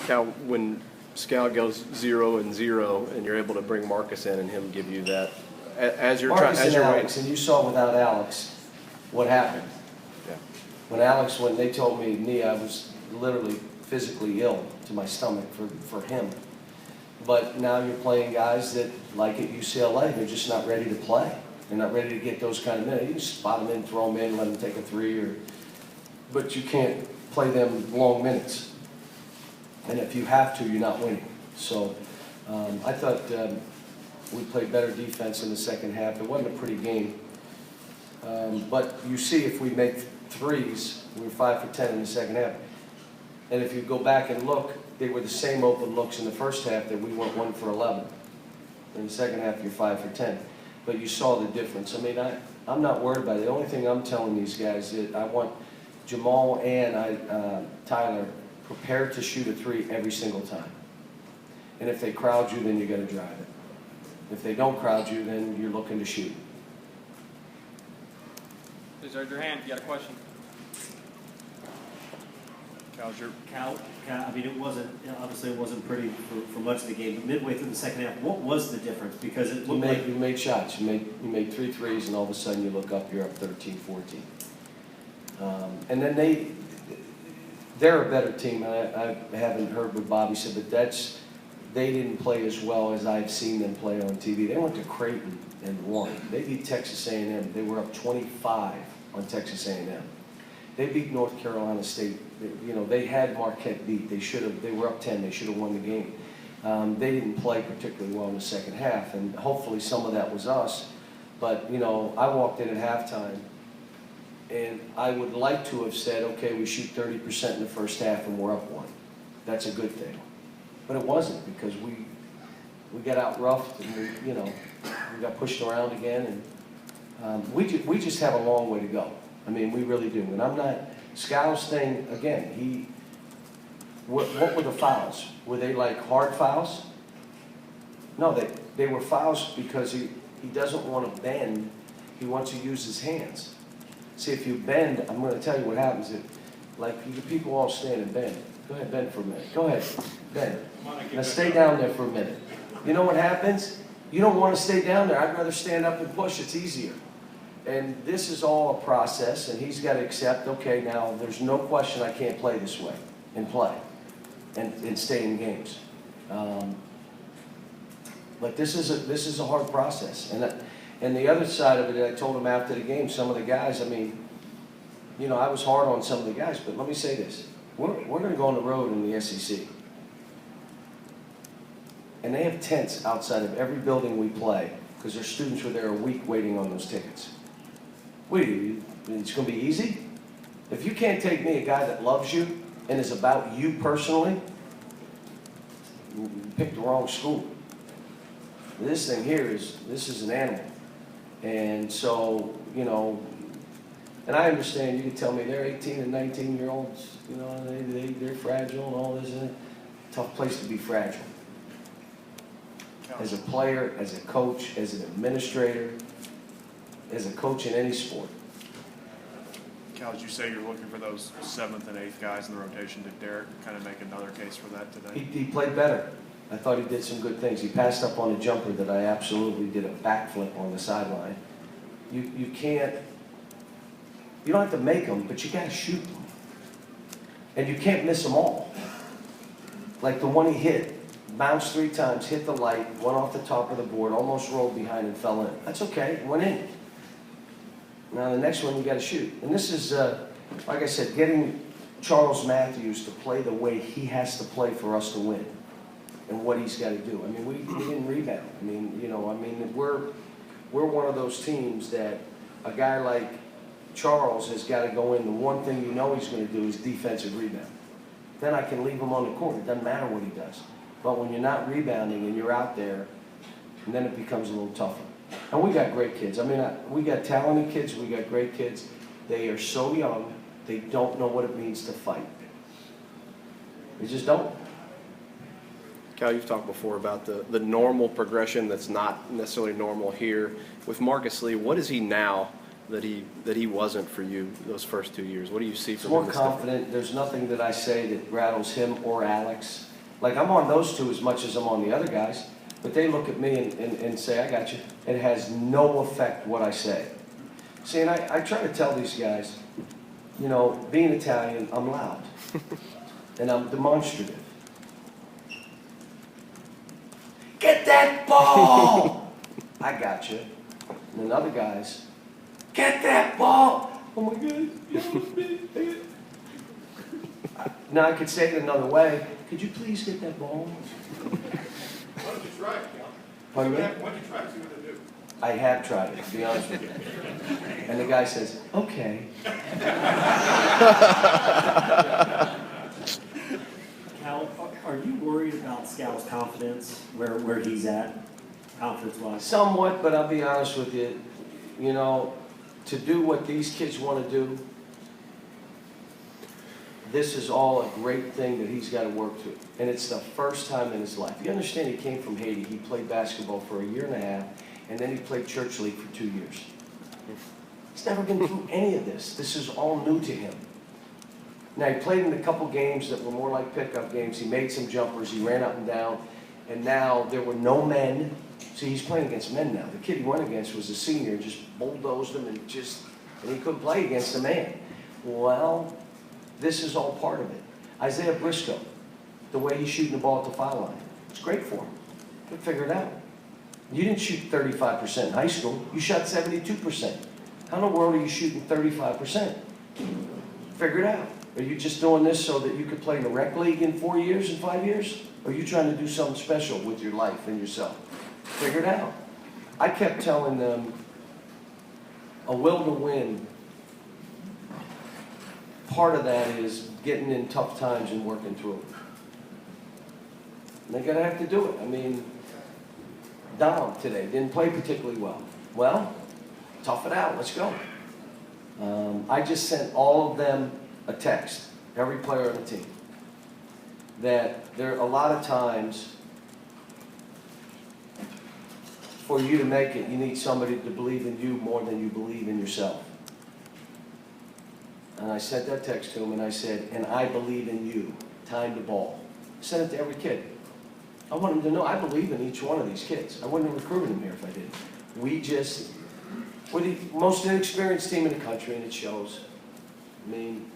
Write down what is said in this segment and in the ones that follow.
Cal, when Scal goes 0-0 and you're able to bring Marcus in and him give you that, as you're Marcus trying, as and you're Alex, and you saw without Alex what happened. Yeah. When they told me, I was literally physically ill to my stomach for him. But now you're playing guys that, like at UCLA, they're just not ready to play. They're not ready to get those kind of minutes. You can spot them in, throw them in, let them take a three, but you can't play them long minutes. And if you have to, you're not winning. So I thought we played better defense in the second half. It wasn't a pretty game. But you see, if we make threes, we were 5 for 10 in the second half. And if you go back and look, they were the same open looks in the first half that we went 1 for 11. In the second half, you're 5 for 10. But you saw the difference. I mean, I'm not worried about it. The only thing I'm telling these guys is I want Jamal and Tyler prepared to shoot a three every single time. And if they crowd you, then you got to drive it. If they don't crowd you, then you're looking to shoot. Please raise your hand if you got a question. Cal, I mean, obviously it wasn't pretty for much of the game, but midway through the second half, what was the difference? Because it looked like you made shots. You made 3 threes, and all of a sudden you look up, you're up 13, 14. And then they're a better team. I haven't heard what Bobby said, but they didn't play as well as I've seen them play on TV. They went to Creighton and won. They beat Texas A&M. They were up 25 on Texas A&M. They beat North Carolina State. They had Marquette beat. They were up 10. They should have won the game. They didn't play particularly well in the second half, and hopefully some of that was us. But, I walked in at halftime, and I would like to have said, okay, we shoot 30% in the first half and we're up 1. That's a good thing. But it wasn't, because we got out roughed, and we got pushed around again, and we just have a long way to go. I mean, we really do. And I'm not, Scal's thing, again, what were the fouls? Were they like hard fouls? No, they were fouls because he doesn't want to bend. He wants to use his hands. See, if you bend, I'm going to tell you what happens. People all stand and bend. Go ahead, bend for a minute. Go ahead, bend. Now stay down there for a minute. You know what happens? You don't want to stay down there. I'd rather stand up and push. It's easier. And this is all a process, and he's got to accept, okay, now there's no question I can't play this way and play and stay in games. But this is a hard process. And the other side of it, I told him after the game, some of the guys, I mean, I was hard on some of the guys, but let me say this. We're going to go on the road in the SEC. And they have tents outside of every building we play because their students were there a week waiting on those tickets. It's going to be easy? If you can't take me, a guy that loves you and is about you personally, you picked the wrong school. This thing here this is an animal. And so, and I understand, you can tell me they're 18 and 19-year-olds, they're fragile and all this, and tough place to be fragile. As a player, as a coach, as an administrator, as a coach in any sport. Cal, as you say, you're looking for those 7th and 8th guys in the rotation. Did Derek kind of make another case for that today? He played better. I thought he did some good things. He passed up on a jumper that I absolutely did a backflip on the sideline. You don't have to make them, but you got to shoot them. And you can't miss them all. Like the one he hit, bounced 3 times, hit the light, went off the top of the board, almost rolled behind and fell in. That's okay, it went in. Now the next one you got to shoot. And this is, like I said, getting Charles Matthews to play the way he has to play for us to win. And what he's got to do. I mean, we didn't rebound. I mean, we're one of those teams that a guy like Charles has got to go in. The one thing he's going to do is defensive rebound. Then I can leave him on the court. It doesn't matter what he does. But when you're not rebounding and you're out there, and then it becomes a little tougher. And we got great kids. I mean, we got talented kids. We got great kids. They are so young, they don't know what it means to fight. They just don't. Cal, you've talked before about the normal progression that's not necessarily normal here. With Marcus Lee, what is he now that he wasn't for you those first 2 years? What do you see He's from more him that's different? confident. There's nothing that I say that rattles him or Alex. Like, I'm on those two as much as I'm on the other guys, but they look at me and say, I got you. It has no effect what I say. See, and I try to tell these guys, you know, being Italian, I'm loud. And I'm demonstrative. Get that ball! I got you. And then other guys, get that ball! Oh my God, now I could say it another way. Could you please get that ball? Why don't you try it, Cal? Pardon me? Why don't you try it, see what they do? I have tried it, to be honest with you. And the guy says, okay. Cal, are you worried about Scal's confidence, where he's at, confidence-wise? Somewhat, but I'll be honest with you. You know, to do what these kids want to do, this is all a great thing that he's got to work through. And it's the first time in his life. You understand, he came from Haiti. He played basketball for a year and a half, and then he played church league for 2 years. He's never been through any of this. This is all new to him. Now, he played in a couple games that were more like pickup games. He made some jumpers. He ran up and down. And now there were no men. See, he's playing against men now. The kid he went against was a senior, just bulldozed him, and he couldn't play against a man. Well, this is all part of it. Isaiah Briscoe, the way he's shooting the ball at the foul line, it's great for him. But figure it out. You didn't shoot 35% in high school. You shot 72%. How in the world are you shooting 35%? Figure it out. Are you just doing this so that you could play in the rec league in 4 years and 5 years? Or are you trying to do something special with your life and yourself? Figure it out. I kept telling them, a will to win, part of that is getting in tough times and working through it. And they're going to have to do it. I mean, Dom today didn't play particularly well. Well, tough it out. Let's go. I just sent all of them a text, every player on the team, that there are a lot of times for you to make it, you need somebody to believe in you more than you believe in yourself. And I sent that text to him and I said, and I believe in you. Time to ball. I sent it to every kid. I want them to know I believe in each one of these kids. I wouldn't have recruited them here if I didn't. We're the most inexperienced team in the country, and it shows. I mean,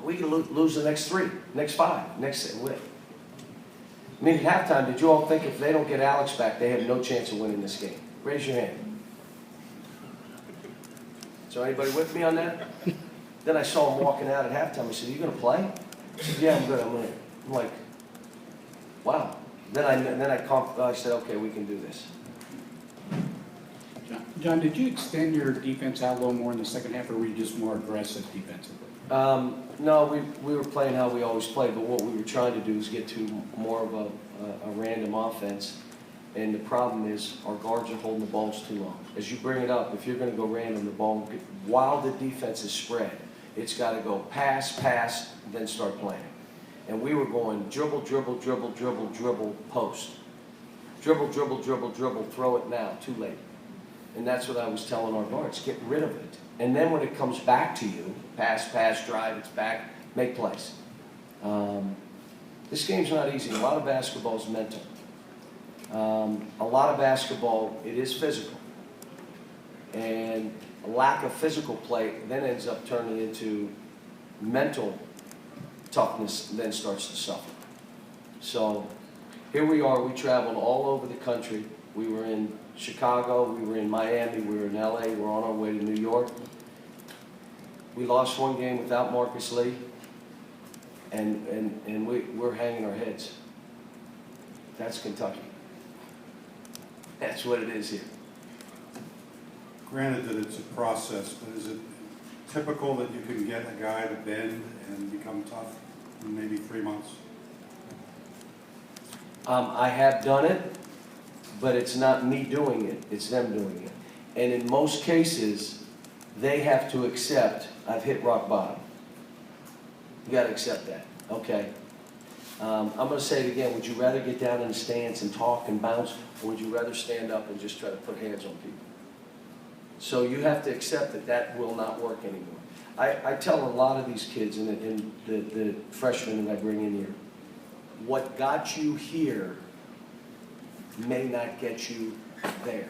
we can lose the next 3, next 5, next 6. I mean, at halftime, did you all think if they don't get Alex back, they have no chance of winning this game? Raise your hand. So anybody with me on that? Then I saw him walking out at halftime. I said, "Are you going to play?" He said, "Yeah, I'm good. I'm like, wow." Then I said, "Okay, we can do this." John, did you extend your defense out a little more in the second half, or were you just more aggressive defensively? No, we were playing how we always play, but what we were trying to do is get to more of a random offense. And the problem is our guards are holding the balls too long. As you bring it up, if you're going to go random, the ball, while the defense is spread, it's got to go pass, pass, then start playing. And we were going dribble, dribble, dribble, dribble, dribble, post. Dribble, dribble, dribble, dribble, throw it now, too late. And that's what I was telling our guards, get rid of it. And then when it comes back to you, pass, pass, drive, it's back, make plays. This game's not easy. A lot of basketball is mental. A lot of basketball, it is physical. And a lack of physical play then ends up turning into mental toughness, and then starts to suffer. So here we are. We traveled all over the country. We were in Chicago, we were in Miami, we were in LA, we're on our way to New York. We lost one game without Marcus Lee, and we're hanging our heads. That's Kentucky. That's what it is here. Granted that it's a process, but is it typical that you can get a guy to bend and become tough in maybe 3 months? I have done it, but it's not me doing it, it's them doing it. And in most cases, they have to accept, I've hit rock bottom. You gotta accept that, okay? I'm gonna say it again, would you rather get down in the stands and talk and bounce, or would you rather stand up and just try to put hands on people? So you have to accept that that will not work anymore. I tell a lot of these kids and the freshmen that I bring in here, what got you here may not get you there.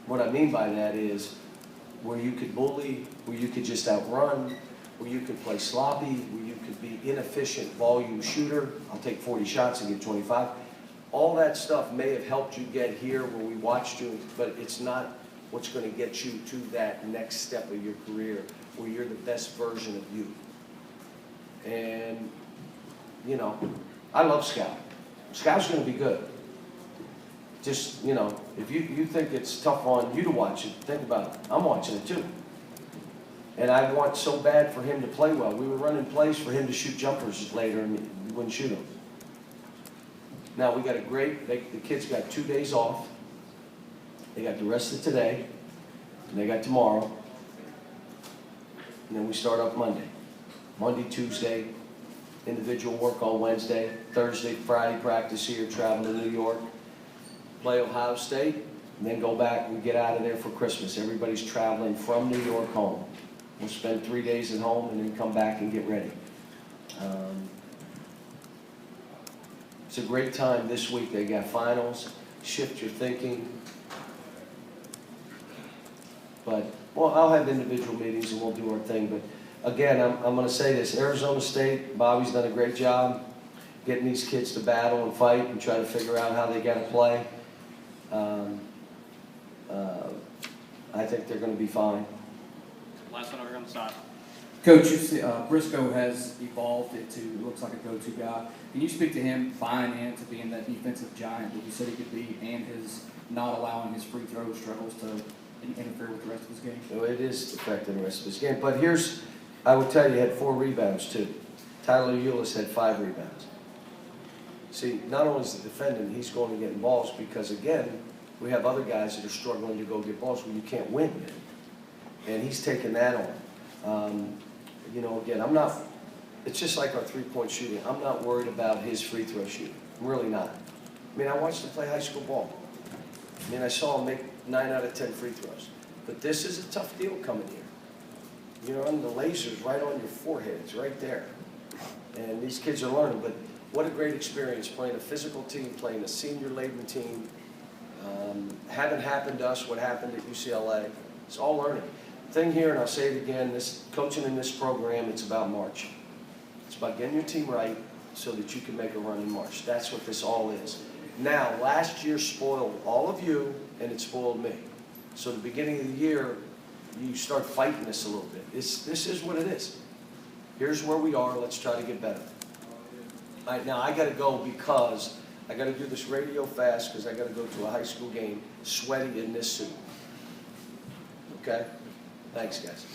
What I mean by that is where you could bully, where you could just outrun, where you could play sloppy, where you could be inefficient volume shooter, I'll take 40 shots and get 25. All that stuff may have helped you get here where we watched you, but it's not what's going to get you to that next step of your career where you're the best version of you. And, you know, I love Scout. Scout's going to be good. Just, you know, if you think it's tough on you to watch it, think about it. I'm watching it too. And I want so bad for him to play well. We were running plays for him to shoot jumpers later and we wouldn't shoot them. Now, we got a great, the kids got 2 days off. They got the rest of today, and they got tomorrow. And then we start up Monday. Monday, Tuesday, individual work on Wednesday. Thursday, Friday practice here, travel to New York. Play Ohio State, and then go back and get out of there for Christmas. Everybody's traveling from New York home. We'll spend 3 days at home and then come back and get ready. It's a great time this week. They got finals. Shift your thinking. But, well, I'll have individual meetings and we'll do our thing. But again, I'm going to say this. Arizona State, Bobby's done a great job getting these kids to battle and fight and try to figure out how they got to play. I think they're going to be fine. Last one over here on the side. Coach, you see, Briscoe has evolved into, looks like a go-to guy. Can you speak to him buying into being that defensive giant that you said he could be and his not allowing his free throw struggles to interfere with the rest of his game? So it is affecting the rest of his game. But here's, I would tell you, he had 4 rebounds too. Tyler Eulis had 5 rebounds. See, not only is the defendant, he's going to get balls because, again, we have other guys that are struggling to go get balls where you can't win. And he's taking that on. You know, again, I'm not, it's just like our three-point shooting. I'm not worried about his free throw shooting. I'm really not. I mean, I watched him play high school ball. I mean, I saw him make 9 out of 10 free throws. But this is a tough deal coming here. You know, and the laser's right on your forehead. It's right there. And these kids are learning. But what a great experience playing a physical team, playing a senior-laden team. Haven't happened to us what happened at UCLA. It's all learning. Thing here, and I'll say it again, this coaching in this program, it's about March. It's about getting your team right so that you can make a run in March. That's what this all is. Now, last year spoiled all of you, and it spoiled me. So at the beginning of the year, you start fighting this a little bit. This is what it is. Here's where we are. Let's try to get better. All right, now, I got to go because I got to do this radio fast because I got to go to a high school game sweaty in this suit. Okay? Thanks, guys.